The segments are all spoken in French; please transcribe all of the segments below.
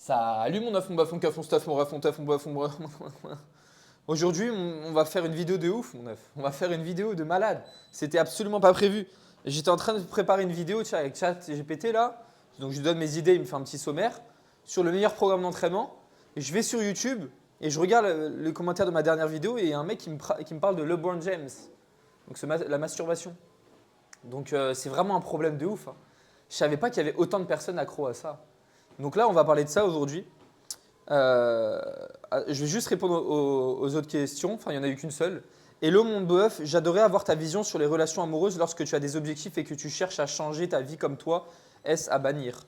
Salut mon œuf, mon bœuf, mon caf, mon stuff, mon ref, mon teuf, mon bœuf, mon bref. Aujourd'hui, on va faire une vidéo de ouf, mon œuf. On va faire une vidéo de malade. C'était absolument pas prévu. J'étais en train de préparer une vidéo avec ChatGPT là. Donc je lui donne mes idées, il me fait un petit sommaire sur le meilleur programme d'entraînement. Et je vais sur YouTube et je regarde le commentaire de ma dernière vidéo et il y a un mec qui me parle de LeBron James. Donc la masturbation. Donc c'est vraiment un problème de ouf, hein. Je savais pas qu'il y avait autant de personnes accro à ça. Donc là, on va parler de ça aujourd'hui. Euh, je vais juste répondre aux autres questions. Enfin, il n'y en a eu qu'une seule. Hello mon bœuf, j'adorais avoir ta vision sur les relations amoureuses lorsque tu as des objectifs et que tu cherches à changer ta vie comme toi. Est-ce à bannir?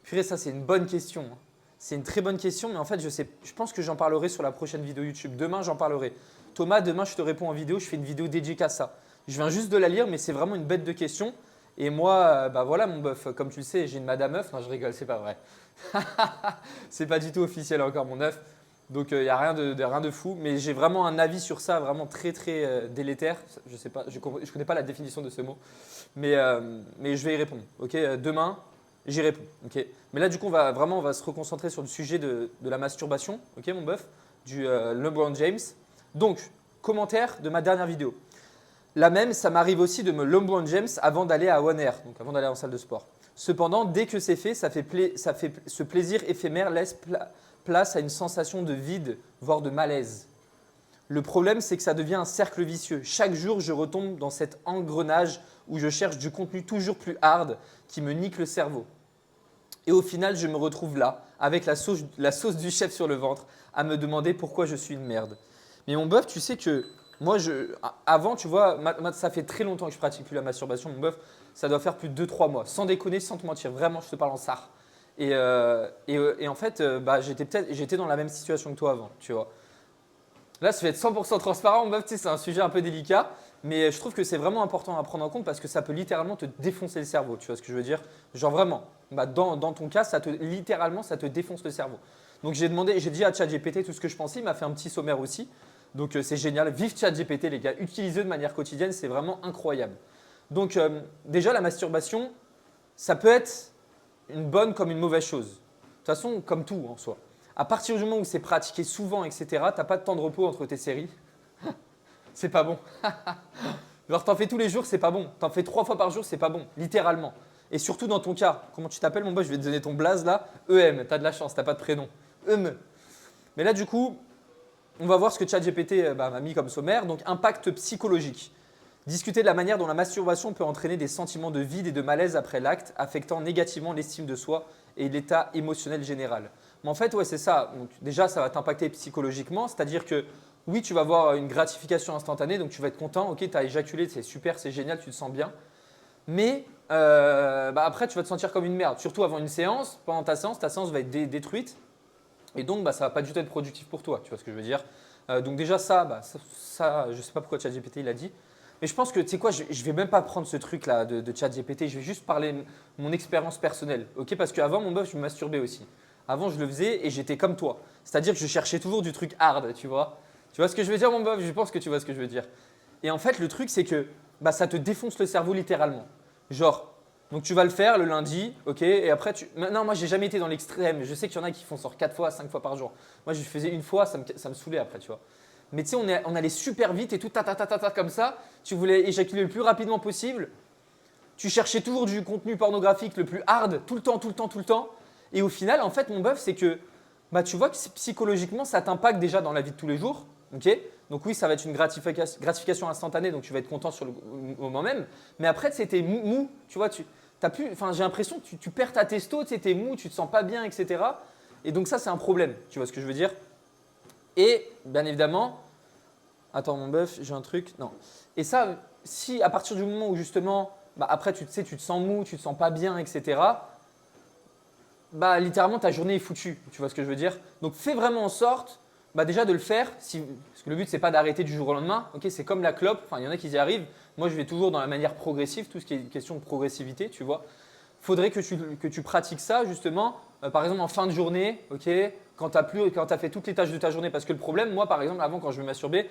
Purée, ça c'est une bonne question, hein. C'est une très bonne question, mais en fait, je pense que j'en parlerai sur la prochaine vidéo YouTube. Demain, j'en parlerai. Thomas, demain, je te réponds en vidéo. Je fais une vidéo dédiée à ça. Je viens juste de la lire, mais c'est vraiment une bête de question. Et moi, bah voilà mon bœuf, comme tu le sais, j'ai une madame meuf. Non, je rigole, c'est pas vrai. C'est pas du tout officiel encore mon œuf. Donc il n'y a rien de fou. Mais j'ai vraiment un avis sur ça, vraiment très très délétère. Je sais pas, je connais pas la définition de ce mot. Mais je vais y répondre. Ok, demain, j'y réponds. Ok. Mais là, du coup, on va se reconcentrer sur le sujet de la masturbation. Ok, mon bœuf, du LeBron James. Donc, commentaire de ma dernière vidéo. La même, ça m'arrive aussi de me LeBron James avant d'aller à One Air, donc avant d'aller en salle de sport. Cependant, dès que c'est fait, ce plaisir éphémère laisse place à une sensation de vide, voire de malaise. Le problème, c'est que ça devient un cercle vicieux. Chaque jour, je retombe dans cet engrenage où je cherche du contenu toujours plus hard qui me nique le cerveau. Et au final, je me retrouve là, avec la sauce du chef sur le ventre, à me demander pourquoi je suis une merde. Mais mon bœuf, tu sais que moi, avant, tu vois, ça fait très longtemps que je pratique plus la masturbation. Mon bœuf, ça doit faire plus de 2-3 mois. Sans déconner, sans te mentir. Vraiment, je te parle en sarre. Et en fait, bah, j'étais dans la même situation que toi avant, tu vois. Là, ça fait être 100% transparent, mon bœuf, tu sais, c'est un sujet un peu délicat. Mais je trouve que c'est vraiment important à prendre en compte parce que ça peut littéralement te défoncer le cerveau. Tu vois ce que je veux dire? Genre vraiment, bah, dans ton cas, littéralement, ça te défonce le cerveau. Donc j'ai dit à ChatGPT tout ce que je pensais. Il m'a fait un petit sommaire aussi. Donc c'est génial. Vive ChatGPT, les gars. Utilisez-le de manière quotidienne, c'est vraiment incroyable. Donc déjà, la masturbation, ça peut être une bonne comme une mauvaise chose. De toute façon, comme tout en soi. À partir du moment où c'est pratiqué souvent, etc., tu n'as pas de temps de repos entre tes séries. C'est pas bon. Genre, t'en fais tous les jours, c'est pas bon. T'en fais 3 fois par jour, c'est pas bon, littéralement. Et surtout dans ton cas, comment tu t'appelles mon boss? Je vais te donner ton blaze là. EM, t'as de la chance, t'as pas de prénom. Mais là, du coup, on va voir ce que ChatGPT m'a mis comme sommaire. Donc, impact psychologique. Discuter de la manière dont la masturbation peut entraîner des sentiments de vide et de malaise après l'acte, affectant négativement l'estime de soi et l'état émotionnel général. Mais en fait, ouais, c'est ça. Donc, déjà, ça va t'impacter psychologiquement, c'est-à-dire que oui, tu vas avoir une gratification instantanée, donc tu vas être content, ok, tu as éjaculé, c'est super, c'est génial, tu te sens bien. Mais bah après, tu vas te sentir comme une merde, surtout avant une séance. Pendant ta séance va être détruite. Et donc, bah, ça ne va pas du tout être productif pour toi, tu vois ce que je veux dire. Donc déjà, je ne sais pas pourquoi ChatGPT il a dit. Mais je pense que, tu sais quoi, je ne vais même pas prendre ce truc-là de ChatGPT. Je vais juste parler de mon expérience personnelle. Ok, parce qu'avant, mon bœuf, je me masturbais aussi. Avant, je le faisais et j'étais comme toi. C'est-à-dire que je cherchais toujours du truc hard, tu vois. Tu vois ce que je veux dire, mon bœuf? Je pense que tu vois ce que je veux dire. Et en fait, le truc, c'est que bah, ça te défonce le cerveau littéralement. Genre, donc tu vas le faire le lundi, ok, et après Non, moi j'ai jamais été dans l'extrême. Je sais qu'il y en a qui font genre 4 fois, 5 fois par jour. Moi je faisais une fois, ça me saoulait après, tu vois. Mais tu sais, on allait super vite et tout, comme ça. Tu voulais éjaculer le plus rapidement possible. Tu cherchais toujours du contenu pornographique le plus hard, tout le temps, tout le temps, tout le temps. Et au final, en fait, mon bœuf, c'est que bah, tu vois que psychologiquement, ça t'impacte déjà dans la vie de tous les jours. Okay, donc oui, ça va être une gratification instantanée, donc tu vas être content sur le moment même. Mais après, c'était mou, tu vois, j'ai l'impression que tu perds ta testo, tu es mou, tu te sens pas bien, etc. Et donc ça, c'est un problème, tu vois ce que je veux dire. Et bien évidemment, attends mon bœuf, j'ai un truc, non. Et ça, si à partir du moment où justement, bah, après tu te sens mou, tu te sens pas bien, etc. Bah littéralement ta journée est foutue, tu vois ce que je veux dire. Donc fais vraiment en sorte bah déjà de le faire, parce que le but c'est pas d'arrêter du jour au lendemain, ok, c'est comme la clope, enfin il y en a qui y arrivent, moi je vais toujours dans la manière progressive, tout ce qui est question de progressivité, tu vois. Faudrait que tu pratiques ça justement, par exemple en fin de journée, ok, quand tu as fait toutes les tâches de ta journée, parce que le problème, moi par exemple avant quand je me masturbais,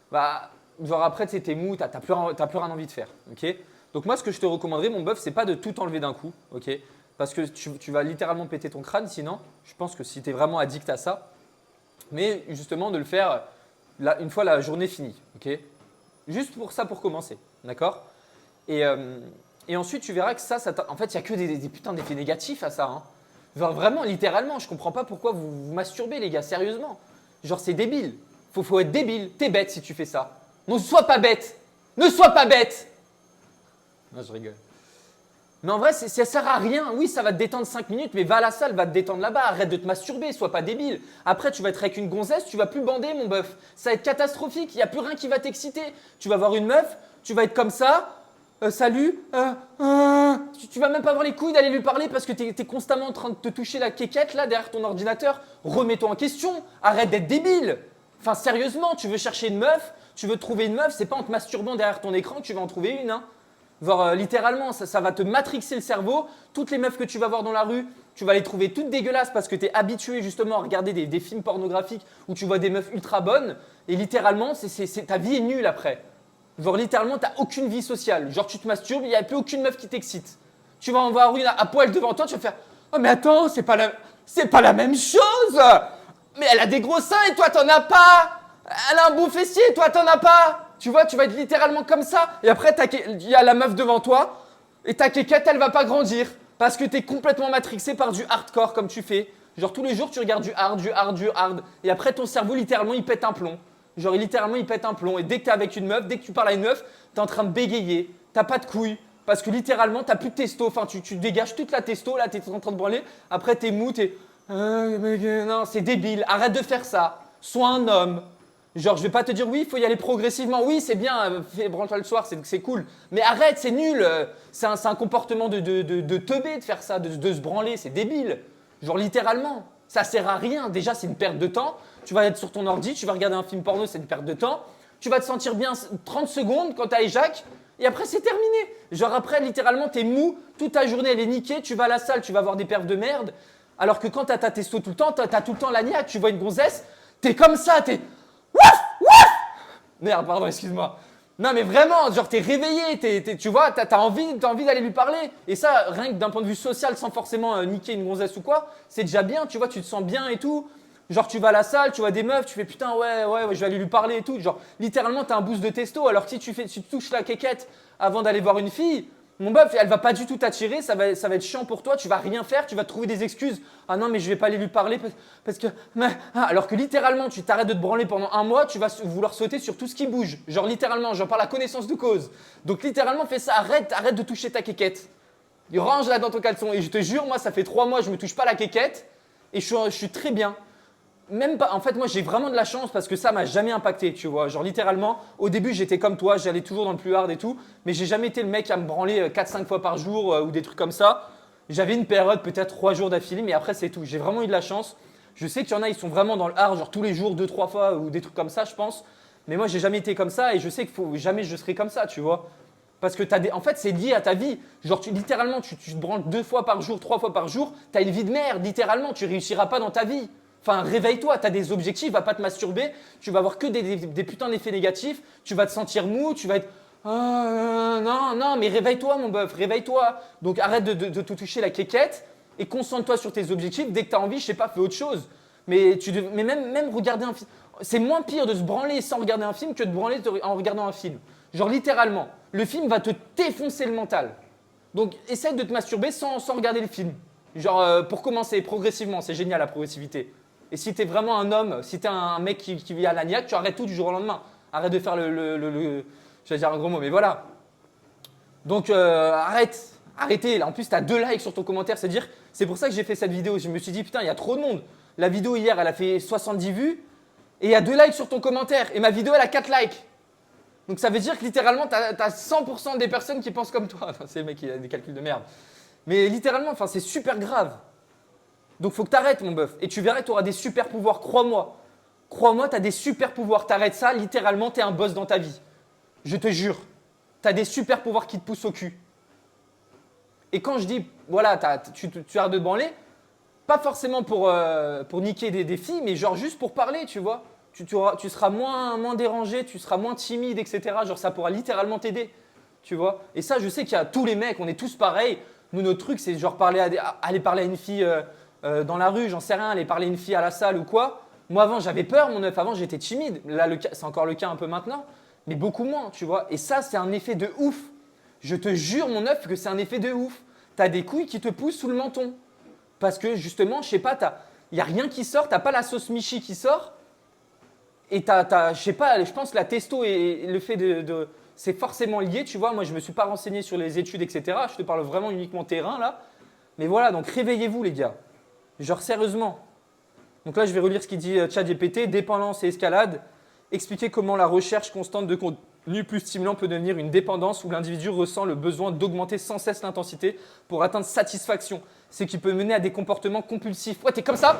bah genre après tu es mou, tu n'as plus rien envie de faire, ok. Donc moi ce que je te recommanderais mon bœuf, c'est pas de tout enlever d'un coup, ok. Parce que tu vas littéralement péter ton crâne sinon. Je pense que si tu es vraiment addict à ça. Mais justement, de le faire une fois la journée finie. Ok, juste pour ça, pour commencer. D'accord et ensuite, tu verras que ça en fait, il n'y a que des putains d'effets négatifs à ça. Hein. Genre vraiment, littéralement, je comprends pas pourquoi vous masturbez, les gars, sérieusement. Genre, c'est débile. Faut être débile. T'es bête si tu fais ça. Ne sois pas bête. Ne sois pas bête. Non, je rigole. Mais en vrai, ça sert à rien. Oui, ça va te détendre 5 minutes, mais va à la salle, va te détendre là-bas. Arrête de te masturber, sois pas débile. Après, tu vas être avec une gonzesse, tu vas plus bander, mon bœuf. Ça va être catastrophique. Il n'y a plus rien qui va t'exciter. Tu vas voir une meuf, tu vas être comme ça. Salut. Tu vas même pas avoir les couilles d'aller lui parler parce que tu es constamment en train de te toucher la quéquette là derrière ton ordinateur. Remets-toi en question. Arrête d'être débile. Enfin, sérieusement, tu veux chercher une meuf, tu veux trouver une meuf, c'est pas en te masturbant derrière ton écran que tu vas en trouver une. Hein. Genre, littéralement, ça va te matrixer le cerveau. Toutes les meufs que tu vas voir dans la rue, tu vas les trouver toutes dégueulasses parce que tu es habitué justement à regarder des films pornographiques où tu vois des meufs ultra bonnes. Et littéralement, ta vie est nulle après. Genre, littéralement, tu n'as aucune vie sociale. Genre, tu te masturbes, il n'y a plus aucune meuf qui t'excite. Tu vas en voir une à poil devant toi, tu vas faire « Oh, mais attends, c'est pas la même chose. Mais elle a des gros seins et toi, t'en as pas. Elle a un beau fessier et toi, t'en as pas. » Tu vois, tu vas être littéralement comme ça. Et après, il y a la meuf devant toi et ta quéquette, elle va pas grandir. Parce que tu es complètement matrixé par du hardcore comme tu fais. Genre, tous les jours, tu regardes du hard, du hard, du hard. Et après, ton cerveau, littéralement, il pète un plomb. Genre, littéralement, il pète un plomb. Et dès que tu es avec une meuf, dès que tu parles à une meuf, tu es en train de bégayer. T'as pas de couilles. Parce que littéralement, tu n'as plus de testo. Enfin, tu dégages toute la testo. Là, tu es en train de branler. Après, tu es mou. Non, c'est débile. Arrête de faire ça. Sois un homme. Genre, je vais pas te dire oui, il faut y aller progressivement. Oui, c'est bien. Branle-toi le soir, c'est cool. Mais arrête, c'est nul. C'est un comportement de teubé de faire ça, de se branler. C'est débile. Genre, littéralement. Ça sert à rien. Déjà, c'est une perte de temps. Tu vas être sur ton ordi, tu vas regarder un film porno, c'est une perte de temps. Tu vas te sentir bien 30 secondes quand tu as éjac, et après, c'est terminé. Genre après, littéralement, tu es mou, toute ta journée, elle est niquée, tu vas à la salle, tu vas avoir des perfs de merde. Alors que quand tu as ta testo tout le temps, tu as tout le temps la niaque, tu vois une gonzesse, tu es comme ça, tu es… Ouf, ouf. Merde, pardon, excuse-moi. Non, mais vraiment, genre, tu es réveillé, tu vois, tu as envie d'aller lui parler. Et ça, rien que d'un point de vue social, sans forcément niquer une gonzesse ou quoi, c'est déjà bien, tu vois, tu te sens bien et tout. Genre, tu vas à la salle, tu vois des meufs, tu fais putain, ouais, je vais aller lui parler et tout. Genre, littéralement, tu as un boost de testo. Alors que si tu touches la quéquette avant d'aller voir une fille, mon bœuf, elle va pas du tout t'attirer, ça va être chiant pour toi, tu vas rien faire, tu vas trouver des excuses. Ah non, mais je vais pas aller lui parler parce que… Alors que littéralement, tu t'arrêtes de te branler pendant un mois, tu vas vouloir sauter sur tout ce qui bouge. Genre, littéralement, j'en parle à connaissance de cause. Donc, littéralement, fais ça, arrête de toucher ta quéquette. Range-la dans ton caleçon. Et je te jure, moi, ça fait 3 mois, je me touche pas la quéquette et je suis très bien. Même pas, en fait, moi j'ai vraiment de la chance parce que ça m'a jamais impacté, tu vois. Genre littéralement, au début j'étais comme toi, j'allais toujours dans le plus hard et tout, mais j'ai jamais été le mec à me branler 4-5 fois par jour ou des trucs comme ça. J'avais une période peut-être 3 jours d'affilée, mais après c'est tout. J'ai vraiment eu de la chance. Je sais qu'il y en a, ils sont vraiment dans le hard, genre tous les jours, 2-3 fois ou des trucs comme ça, je pense. Mais moi j'ai jamais été comme ça et je sais que jamais je serai comme ça, tu vois. Parce que en fait, c'est lié à ta vie. Genre, littéralement, tu te branles 2 fois par jour, 3 fois par jour, tu as une vie de merde, littéralement, tu réussiras pas dans ta vie. Enfin, réveille-toi, tu as des objectifs, va pas te masturber, tu vas avoir que des putains d'effets négatifs, tu vas te sentir mou, tu vas être… non, mais réveille-toi mon bœuf, réveille-toi. Donc arrête de te toucher la quéquette et concentre-toi sur tes objectifs. Dès que tu as envie, je sais pas, fais autre chose. Mais même regarder un film, c'est moins pire de se branler sans regarder un film que de branler en regardant un film. Genre littéralement, le film va te défoncer le mental. Donc essaye de te masturber sans regarder le film. Genre pour commencer, progressivement, c'est génial la progressivité. Et si tu es vraiment un homme, si tu es un mec qui vit à l'agnac, tu arrêtes tout du jour au lendemain. Arrête de faire je vais dire un gros mot, mais voilà. Donc arrêtez. Là, en plus, tu as 2 likes sur ton commentaire, c'est pour ça que j'ai fait cette vidéo. Je me suis dit, putain, il y a trop de monde. La vidéo hier, elle a fait 70 vues et il y a 2 likes sur ton commentaire. Et ma vidéo, elle a 4 likes. Donc ça veut dire que littéralement, tu as 100% des personnes qui pensent comme toi. Enfin, c'est le mec qui a des calculs de merde. Mais littéralement, enfin, c'est super grave. Donc, il faut que tu arrêtes, mon bœuf. Et tu verras que tu auras des super pouvoirs. Crois-moi. Crois-moi, tu as des super pouvoirs. Tu arrêtes ça, littéralement, tu es un boss dans ta vie. Je te jure. Tu as des super pouvoirs qui te poussent au cul. Et quand je dis, voilà, tu arrêtes de te branler, pas forcément pour niquer des filles, mais genre juste pour parler, tu vois. Tu seras moins dérangé, tu seras moins timide, etc. Genre, ça pourra littéralement t'aider, tu vois. Et ça, je sais qu'il y a tous les mecs, on est tous pareils. Nous, notre truc, c'est genre aller parler à une fille dans la rue, j'en sais rien, aller parler à une fille à la salle ou quoi. Moi, avant, j'avais peur, mon œuf. Avant, j'étais timide. Là, c'est encore le cas un peu maintenant, mais beaucoup moins, tu vois. Et ça, c'est un effet de ouf. Je te jure, mon œuf, que c'est un effet de ouf. Tu as des couilles qui te poussent sous le menton. Parce que justement, je sais pas, il n'y a rien qui sort, tu n'as pas la sauce Michi qui sort. Et je sais pas, je pense que la testo et le fait c'est forcément lié, tu vois. Moi, je ne me suis pas renseigné sur les études, etc. Je te parle vraiment uniquement terrain, là. Mais voilà, donc réveillez-vous, les gars. Genre, sérieusement. Donc là, je vais relire ce qu'il dit ChatGPT, dépendance et escalade. Expliquer comment la recherche constante de contenu plus stimulant peut devenir une dépendance où l'individu ressent le besoin d'augmenter sans cesse l'intensité pour atteindre satisfaction. Ce qui peut mener à des comportements compulsifs. Ouais, t'es comme ça.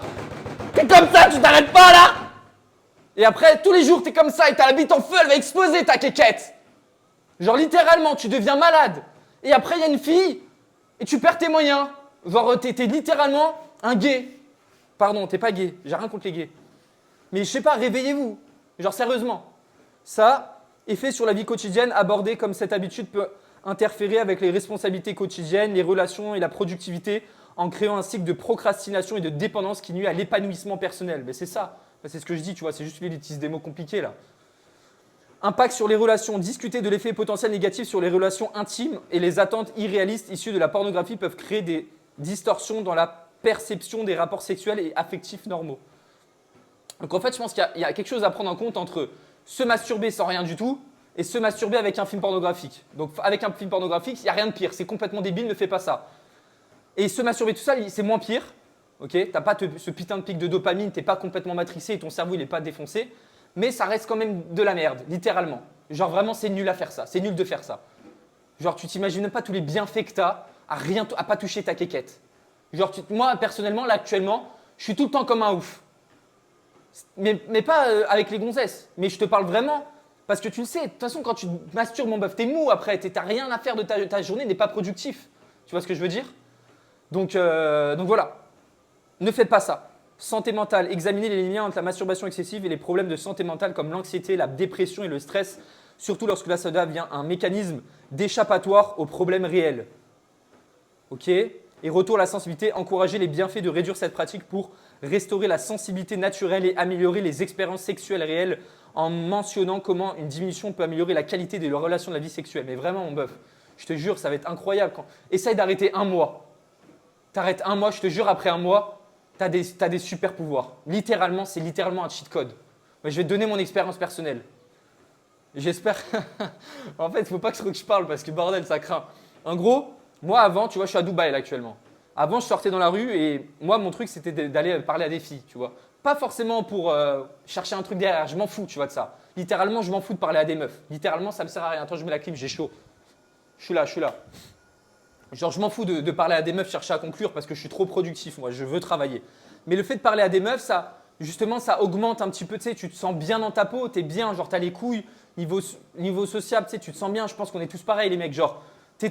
T'es comme ça, tu t'arrêtes pas là. Et après, tous les jours, t'es comme ça et t'as la bite en feu, elle va exploser ta quéquette. Genre littéralement, tu deviens malade. Et après, il y a une fille et tu perds tes moyens. Genre, t'es littéralement un gay. Pardon, t'es pas gay, j'ai rien contre les gays. Mais je sais pas, réveillez-vous. Genre sérieusement. Ça, effet sur la vie quotidienne, abordé comme cette habitude peut interférer avec les responsabilités quotidiennes, les relations et la productivité en créant un cycle de procrastination et de dépendance qui nuit à l'épanouissement personnel. Mais c'est ça, c'est ce que je dis, tu vois, c'est juste lui, il utilise des mots compliqués là. Impact sur les relations. Discuter de l'effet potentiel négatif sur les relations intimes et les attentes irréalistes issues de la pornographie peuvent créer des distorsions dans la perception des rapports sexuels et affectifs normaux. Donc en fait, je pense qu'il y a quelque chose à prendre en compte entre se masturber sans rien du tout et se masturber avec un film pornographique. Donc avec un film pornographique, il n'y a rien de pire. C'est complètement débile, ne fais pas ça. Et se masturber tout seul, c'est moins pire. Okay, t'as pas ce putain de pic de dopamine, t'es pas complètement matrixé et ton cerveau il n'est pas défoncé. Mais ça reste quand même de la merde, littéralement. Genre vraiment, c'est nul à faire ça. C'est nul de faire ça. Genre tu t'imagines même pas tous les bienfaits que t'as à pas toucher ta quéquette. Genre moi, personnellement, là, actuellement, je suis tout le temps comme un ouf. Mais pas avec les gonzesses. Mais je te parle vraiment parce que tu le sais. De toute façon, quand tu te masturbes, mon bœuf, t'es mou après. T'as rien à faire de ta journée, n'est pas productif. Tu vois ce que je veux dire ? Donc voilà. Ne faites pas ça. Santé mentale. Examinez les liens entre la masturbation excessive et les problèmes de santé mentale comme l'anxiété, la dépression et le stress. Surtout lorsque là, ça devient un mécanisme d'échappatoire aux problèmes réels. Ok ? Et retour à la sensibilité, encourager les bienfaits de réduire cette pratique pour restaurer la sensibilité naturelle et améliorer les expériences sexuelles réelles en mentionnant comment une diminution peut améliorer la qualité de la relation de la vie sexuelle. Mais vraiment, mon bœuf, je te jure, ça va être incroyable. Essaye d'arrêter un mois. T'arrêtes un mois, je te jure, après un mois, t'as des super pouvoirs. Littéralement, c'est littéralement un cheat code. Mais je vais te donner mon expérience personnelle. J'espère… En fait, il ne faut pas que je parle parce que bordel, ça craint. En gros… Moi, avant, tu vois, je suis à Dubaï là actuellement. Avant, je sortais dans la rue et moi, mon truc, c'était d'aller parler à des filles, tu vois. Pas forcément pour chercher un truc derrière, je m'en fous, tu vois, de ça. Littéralement, je m'en fous de parler à des meufs. Littéralement, ça me sert à rien. Attends, je mets la clim, j'ai chaud. Je suis là. Genre, je m'en fous de parler à des meufs, chercher à conclure parce que je suis trop productif, moi, je veux travailler. Mais le fait de parler à des meufs, justement, ça augmente un petit peu, tu sais, tu te sens bien dans ta peau, tu es bien, genre, tu as les couilles, niveau sociable, tu sais, tu te sens bien. Je pense qu'on est tous pareils, les mecs, genre… Tu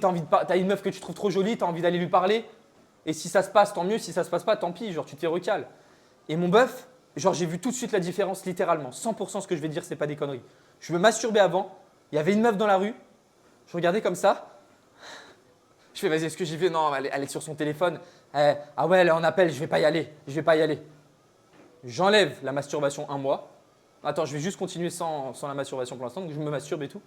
as une meuf que tu trouves trop jolie, tu as envie d'aller lui parler. Et si ça se passe, tant mieux. Si ça se passe pas, tant pis. Genre, tu t'y recales. Et mon bœuf, genre, j'ai vu tout de suite la différence, littéralement. 100% ce que je vais dire, c'est pas des conneries. Je me masturbais avant. Il y avait une meuf dans la rue. Je regardais comme ça. Je fais, vas-y, est-ce que j'y vais ? Non, elle est sur son téléphone. Ah ouais, elle est en appel, je vais pas y aller. J'enlève la masturbation un mois. Attends, je vais juste continuer sans la masturbation pour l'instant. Donc, je me masturbe et tout.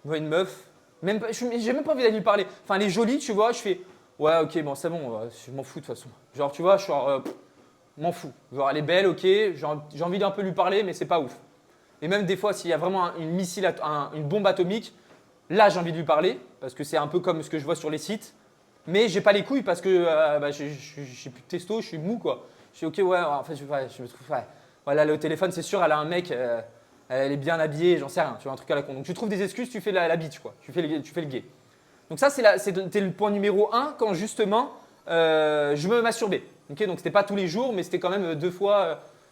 Je vois une meuf. J'ai même pas envie d'aller lui parler. Enfin, elle est jolie, tu vois. Je fais, ouais, ok, bon, c'est bon, je m'en fous de toute façon. Genre, tu vois, je suis genre, m'en fous. Genre, elle est belle, ok, j'ai envie d'un peu lui parler, mais c'est pas ouf. Et même des fois, s'il y a vraiment une bombe atomique, là, j'ai envie de lui parler, parce que c'est un peu comme ce que je vois sur les sites. Mais j'ai pas les couilles parce que j'ai plus de testo, je suis mou, quoi. Je suis ok, ouais, en fait, je me trouve, ouais. Voilà, elle est au téléphone, c'est sûr, elle a un mec. Elle est bien habillée, j'en sais rien, tu vois, un truc à la con. Donc tu trouves des excuses, tu fais la bitch, quoi. Tu fais le gay. Donc ça, c'était le point numéro 1 quand justement je me masturbais. Okay, donc c'était pas tous les jours, mais c'était quand même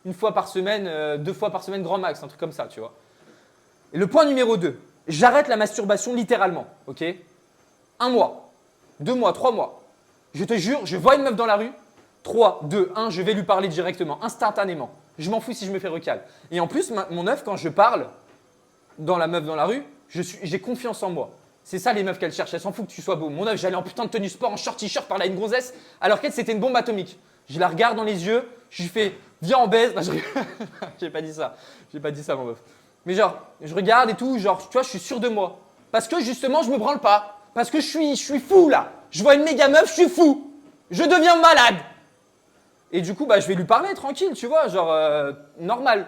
une fois par semaine, 2 fois par semaine grand max, un truc comme ça, tu vois. Et le point numéro 2, j'arrête la masturbation littéralement, ok ? 1 mois, 2 mois, 3 mois. Je te jure, je vois une meuf dans la rue, 3, 2, 1, je vais lui parler directement, instantanément. Je m'en fous si je me fais recal. Et en plus, mon œuf, quand je parle dans la meuf dans la rue, j'ai confiance en moi. C'est ça les meufs qu'elles cherchent. Elles s'en foutent que tu sois beau. Mon œuf, j'allais en putain de tenue sport, en short t-shirt, parler à une gonzesse, alors qu'elle, c'était une bombe atomique. Je la regarde dans les yeux, je lui fais viens en baise. J'ai pas dit ça. J'ai pas dit ça, mon meuf. Mais genre, je regarde et tout, genre, tu vois, je suis sûr de moi. Parce que justement, je me branle pas. Parce que je suis fou là. Je vois une méga meuf, je suis fou. Je deviens malade. Et du coup, bah, je vais lui parler tranquille, tu vois, genre normal.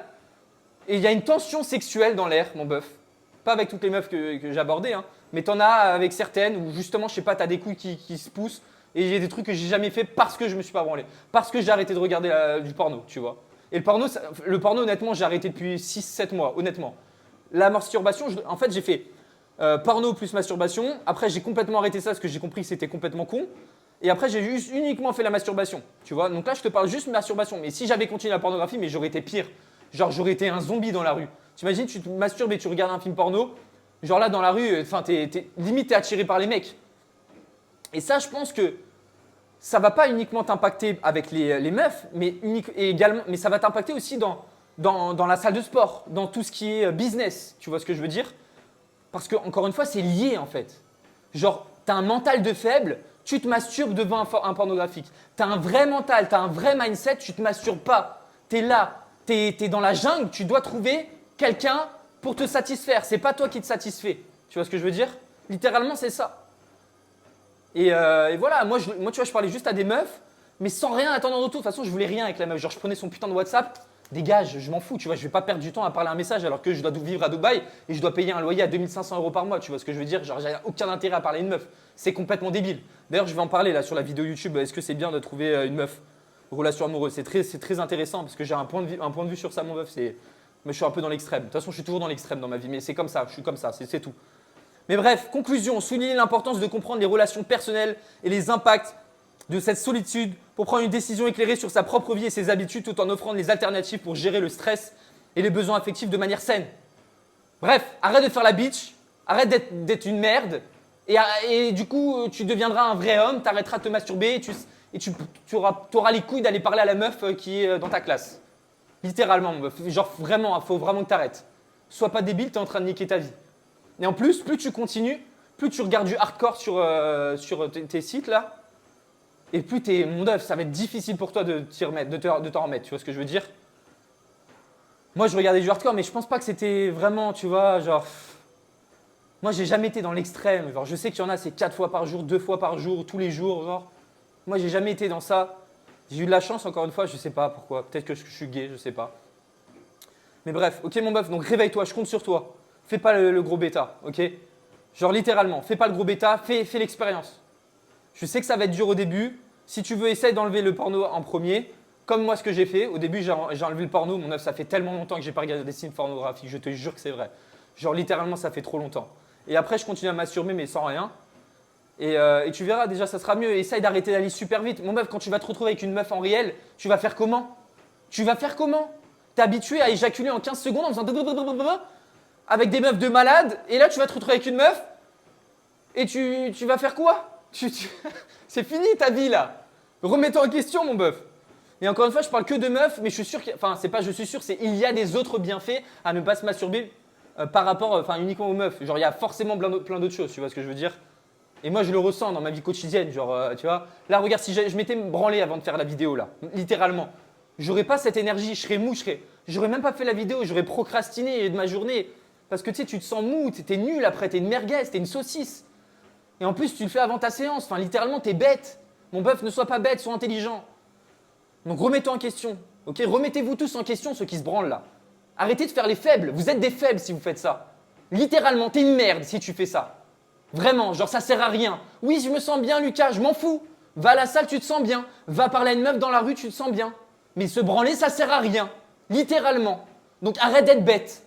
Et il y a une tension sexuelle dans l'air, mon bœuf. Pas avec toutes les meufs que j'ai abordées, hein, mais t'en as avec certaines où justement, je sais pas, t'as des couilles qui se poussent et il y a des trucs que j'ai jamais fait parce que je me suis pas branlé. Parce que j'ai arrêté de regarder du porno, tu vois. Et le porno, honnêtement, j'ai arrêté depuis 6-7 mois, honnêtement. La masturbation, en fait, j'ai fait porno plus masturbation. Après, j'ai complètement arrêté ça parce que j'ai compris que c'était complètement con. Et après, j'ai juste uniquement fait la masturbation, tu vois. Donc là, je te parle juste de masturbation. Mais si j'avais continué la pornographie, mais j'aurais été pire. Genre, j'aurais été un zombie dans la rue. T'imagines, tu te masturbes et tu regardes un film porno. Genre là, dans la rue, enfin, limite, t'es attiré par les mecs. Et ça, je pense que ça va pas uniquement t'impacter avec les meufs, mais ça va t'impacter aussi dans la salle de sport, dans tout ce qui est business. Tu vois ce que je veux dire? Parce que, encore une fois, c'est lié en fait. Genre, t'as un mental de faible, tu te masturbes devant un pornographique. T'as un vrai mental, t'as un vrai mindset, tu te masturbes pas. T'es là, t'es dans la jungle, tu dois trouver quelqu'un pour te satisfaire. C'est pas toi qui te satisfais. Tu vois ce que je veux dire? Littéralement, c'est ça. Et voilà, moi, tu vois, je parlais juste à des meufs, mais sans rien attendre en retour. De toute façon, je voulais rien avec la meuf. Genre, je prenais son putain de WhatsApp, dégage, je m'en fous. Tu vois, je vais pas perdre du temps à parler un message alors que je dois vivre à Dubaï et je dois payer un loyer à 2500 € par mois. Tu vois ce que je veux dire? Genre, j'ai aucun intérêt à parler à une meuf. C'est complètement débile. D'ailleurs, je vais en parler là sur la vidéo YouTube. Est-ce que c'est bien de trouver une meuf? Relation amoureuse, c'est très intéressant parce que j'ai un point de vue sur ça, mon meuf. Mais je suis un peu dans l'extrême. De toute façon, je suis toujours dans l'extrême dans ma vie, mais c'est comme ça, je suis comme ça, c'est tout. Mais bref, conclusion, souligner l'importance de comprendre les relations personnelles et les impacts de cette solitude pour prendre une décision éclairée sur sa propre vie et ses habitudes tout en offrant des alternatives pour gérer le stress et les besoins affectifs de manière saine. Bref, arrête de faire la bitch, arrête d'être une merde et du coup, tu deviendras un vrai homme, tu arrêteras de te masturber et tu auras les couilles d'aller parler à la meuf qui est dans ta classe. Littéralement, meuf. Genre vraiment, il faut vraiment que tu arrêtes. Sois pas débile, tu es en train de niquer ta vie. Et en plus, plus tu continues, plus tu regardes du hardcore sur tes sites là, et plus mon œuf, ça va être difficile pour toi de t'en remettre, tu vois ce que je veux dire? Moi, je regardais du hardcore, mais je pense pas que c'était vraiment, tu vois, genre… Moi, j'ai jamais été dans l'extrême. Genre, je sais qu'il y en a, c'est 4 fois par jour, 2 fois par jour, tous les jours, genre. Moi, j'ai jamais été dans ça. J'ai eu de la chance, encore une fois, je sais pas pourquoi. Peut-être que je suis gay, je sais pas. Mais bref, ok mon meuf, donc réveille-toi, je compte sur toi. Fais pas le gros bêta, ok? Genre littéralement, fais pas le gros bêta, fais l'expérience. Je sais que ça va être dur au début. Si tu veux, essaye d'enlever le porno en premier. Comme moi, ce que j'ai fait. Au début, j'ai enlevé le porno. Mon œuf, ça fait tellement longtemps que j'ai pas regardé des films pornographiques. Je te jure que c'est vrai. Genre littéralement, ça fait trop longtemps. Et après, je continue à masturber, mais sans rien. Et tu verras, déjà, ça sera mieux. Essaye d'arrêter d'aller super vite. Mon meuf, quand tu vas te retrouver avec une meuf en réel, tu vas faire comment? Tu vas faire comment? T'es habitué à éjaculer en 15 secondes en faisant avec des meufs de malades, et là tu vas te retrouver avec une meuf, et tu vas faire quoi? C'est fini ta vie là. Remets-toi en question mon meuf. Et encore une fois, je parle que de meufs, mais je suis sûr enfin c'est pas je suis sûr, c'est il y a des autres bienfaits à ne pas se masturber par rapport, enfin uniquement aux meufs. Genre il y a forcément plein d'autres choses, tu vois ce que je veux dire? Et moi je le ressens dans ma vie quotidienne, genre tu vois. Là regarde, si je m'étais branlé avant de faire la vidéo là, littéralement. J'aurais pas cette énergie, je serais mou, j'aurais même pas fait la vidéo, j'aurais procrastiné de ma journée. Parce que tu sais, tu te sens mou, t'es nul après, t'es une merguez, t'es une saucisse. Et en plus, tu le fais avant ta séance, enfin littéralement, t'es bête. Mon bœuf, ne sois pas bête, sois intelligent. Donc remets-toi en question, ok? Remettez-vous tous en question, ceux qui se branlent là. Arrêtez de faire les faibles, vous êtes des faibles si vous faites ça. Littéralement, t'es une merde si tu fais ça. Vraiment, genre ça sert à rien. Oui, je me sens bien Lucas, je m'en fous. Va à la salle, tu te sens bien. Va parler à une meuf dans la rue, tu te sens bien. Mais se branler, ça sert à rien. Littéralement. Donc arrête d'être bête.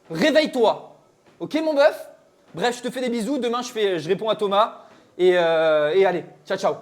Réveille-toi. Ok mon bœuf? Bref, je te fais des bisous. Demain, je réponds à Thomas. Et allez, ciao, ciao.